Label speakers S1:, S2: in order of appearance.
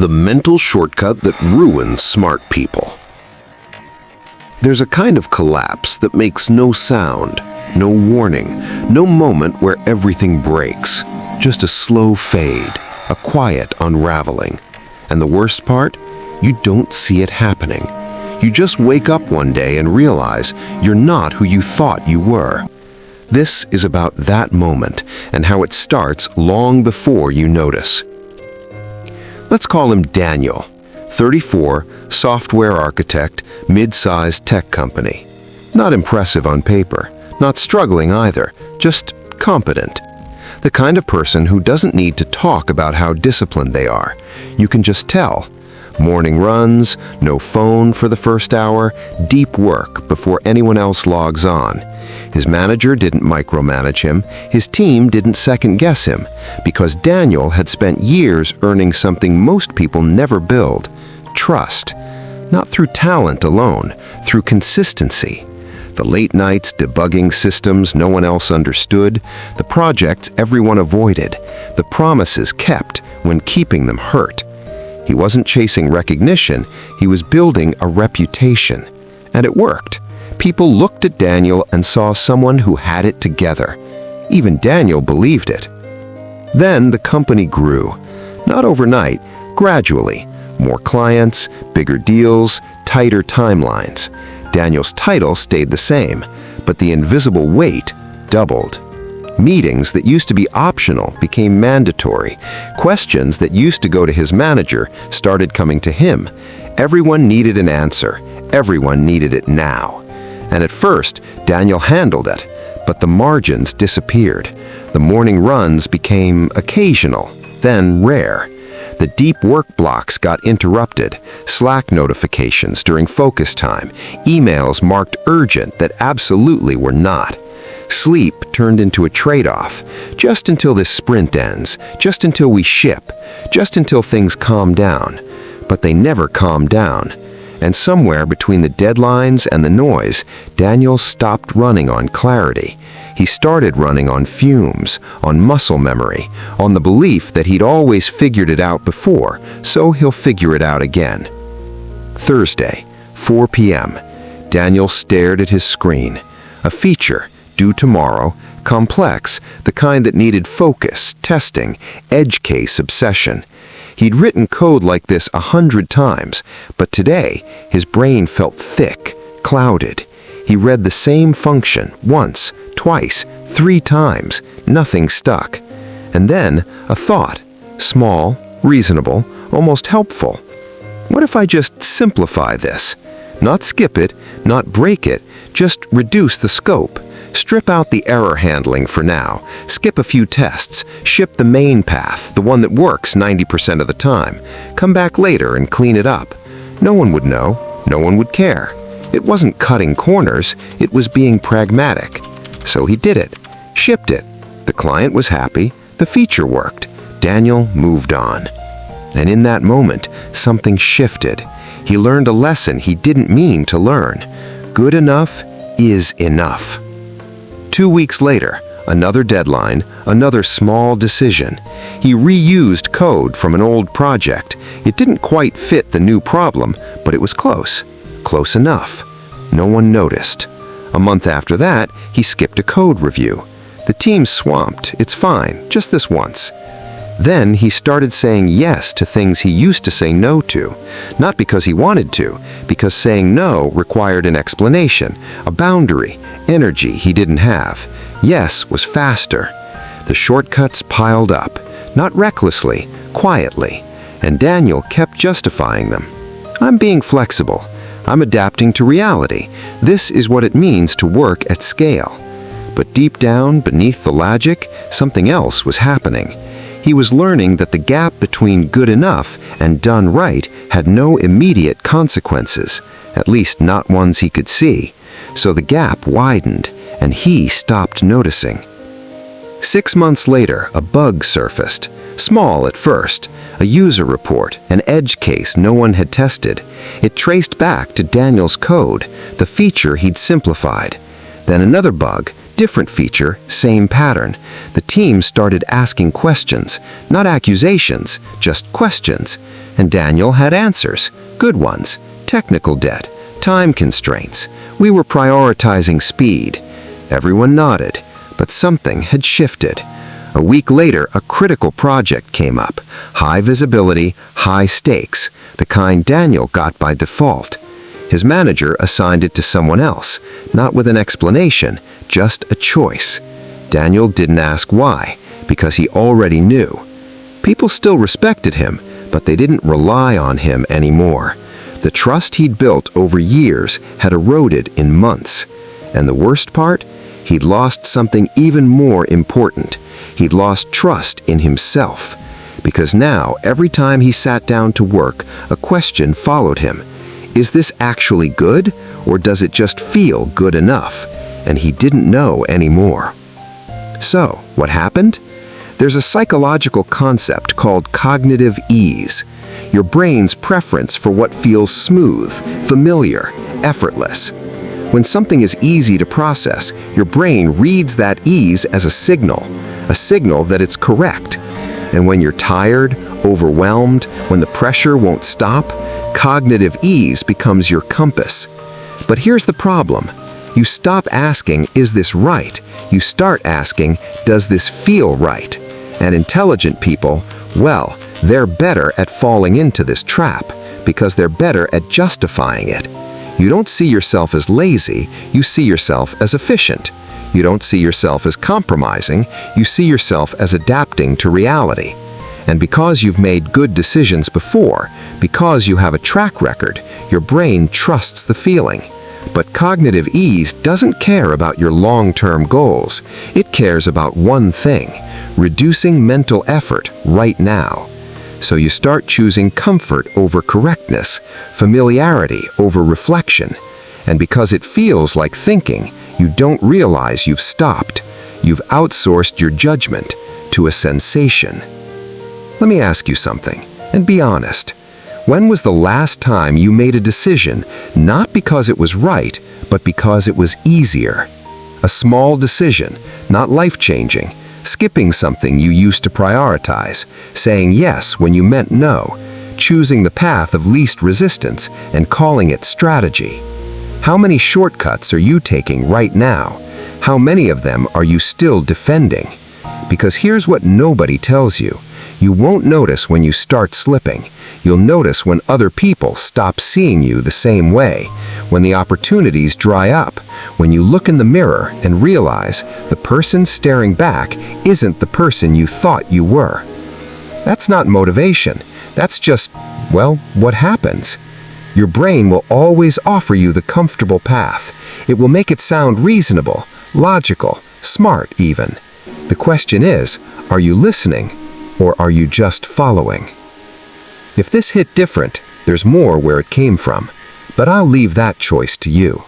S1: the mental shortcut that ruins smart people. There's a kind of collapse that makes no sound, no warning, no moment where everything breaks. Just a slow fade, a quiet unraveling. And the worst part? You don't see it happening. You just wake up one day and realize you're not who you thought you were. This is about that moment and how it starts long before you notice. Let's call him Daniel, 34, software architect, mid-sized tech company. Not impressive on paper, not struggling either, just competent. The kind of person who doesn't need to talk about how disciplined they are. You can just tell. Morning runs, no phone for the first hour, deep work before anyone else logs on. His manager didn't micromanage him, his team didn't second-guess him, because Daniel had spent years earning something most people never build: trust. Not through talent alone, through consistency. The late nights debugging systems no one else understood, the projects everyone avoided, the promises kept when keeping them hurt. He wasn't chasing recognition, he was building a reputation. And it worked. People looked at Daniel and saw someone who had it together. Even Daniel believed it. Then the company grew. Not overnight, gradually. More clients, bigger deals, tighter timelines. Daniel's title stayed the same, but the invisible weight doubled. Meetings that used to be optional became mandatory. Questions that used to go to his manager started coming to him. Everyone needed an answer. Everyone needed it now. And at first, Daniel handled it, but the margins disappeared. The morning runs became occasional, then rare. The deep work blocks got interrupted, Slack notifications during focus time, emails marked urgent that absolutely were not. Sleep turned into a trade-off, just until this sprint ends, just until we ship, just until things calm down. But they never calmed down. And somewhere between the deadlines and the noise, Daniel stopped running on clarity. He started running on fumes, on muscle memory, on the belief that he'd always figured it out before, so he'll figure it out again. Thursday, 4 p.m. Daniel stared at his screen. A feature, due tomorrow, complex, the kind that needed focus, testing, edge case obsession. He'd written code like this 100 times, but today his brain felt thick, clouded. He read the same function once, twice, 3 times, nothing stuck. And then a thought, small, reasonable, almost helpful. What if I just simplify this? Not skip it, not break it, just reduce the scope. Strip out the error handling for now, skip a few tests, ship the main path, the one that works 90% of the time. Come back later and clean it up. No one would know, no one would care. It wasn't cutting corners, it was being pragmatic. So he did it, shipped it. The client was happy, the feature worked. Daniel moved on. And in that moment, something shifted. He learned a lesson he didn't mean to learn. Good enough is enough. 2 weeks later, another deadline, another small decision. He reused code from an old project. It didn't quite fit the new problem, but it was close. Close enough. No one noticed. A month after that, he skipped a code review. The team's swamped. It's fine, just this once. Then he started saying yes to things he used to say no to. Not because he wanted to, because saying no required an explanation, a boundary, energy he didn't have. Yes was faster. The shortcuts piled up, not recklessly, quietly, and Daniel kept justifying them. I'm being flexible. I'm adapting to reality. This is what it means to work at scale. But deep down, beneath the logic, something else was happening. He was learning that the gap between good enough and done right had no immediate consequences, at least not ones he could see. So the gap widened, and he stopped noticing. 6 months later, a bug surfaced. Small at first, a user report, an edge case no one had tested. It traced back to Daniel's code, the feature he'd simplified. Then another bug, different feature, same pattern. The team started asking questions, not accusations, just questions. And Daniel had answers, good ones, technical debt, time constraints. We were prioritizing speed. Everyone nodded, but something had shifted. A week later, a critical project came up. High visibility, high stakes, the kind Daniel got by default. His manager assigned it to someone else, not with an explanation, just a choice. Daniel didn't ask why, because he already knew. People still respected him, but they didn't rely on him anymore. The trust he'd built over years had eroded in months. And the worst part? He'd lost something even more important. He'd lost trust in himself. Because now, every time he sat down to work, a question followed him. Is this actually good, or does it just feel good enough? And he didn't know anymore. So, what happened? There's a psychological concept called cognitive ease. Your brain's preference for what feels smooth, familiar, effortless. When something is easy to process, your brain reads that ease as a signal that it's correct. And when you're tired, overwhelmed, when the pressure won't stop, cognitive ease becomes your compass. But here's the problem. You stop asking, is this right? You start asking, does this feel right? And intelligent people, well, they're better at falling into this trap because they're better at justifying it. You don't see yourself as lazy, you see yourself as efficient. You don't see yourself as compromising, you see yourself as adapting to reality. And because you've made good decisions before, because you have a track record, your brain trusts the feeling. But cognitive ease doesn't care about your long-term goals. It cares about one thing: reducing mental effort right now. So you start choosing comfort over correctness, familiarity over reflection. And because it feels like thinking, you don't realize you've stopped. You've outsourced your judgment to a sensation. Let me ask you something, and be honest. When was the last time you made a decision not because it was right, but because it was easier? A small decision, not life-changing, skipping something you used to prioritize, saying yes when you meant no, choosing the path of least resistance and calling it strategy. How many shortcuts are you taking right now? How many of them are you still defending? Because here's what nobody tells you. You won't notice when you start slipping. You'll notice when other people stop seeing you the same way, when the opportunities dry up, when you look in the mirror and realize the person staring back isn't the person you thought you were. That's not motivation. That's just, well, what happens. Your brain will always offer you the comfortable path. It will make it sound reasonable, logical, smart even. The question is, are you listening? Or are you just following? If this hit different, there's more where it came from, but I'll leave that choice to you.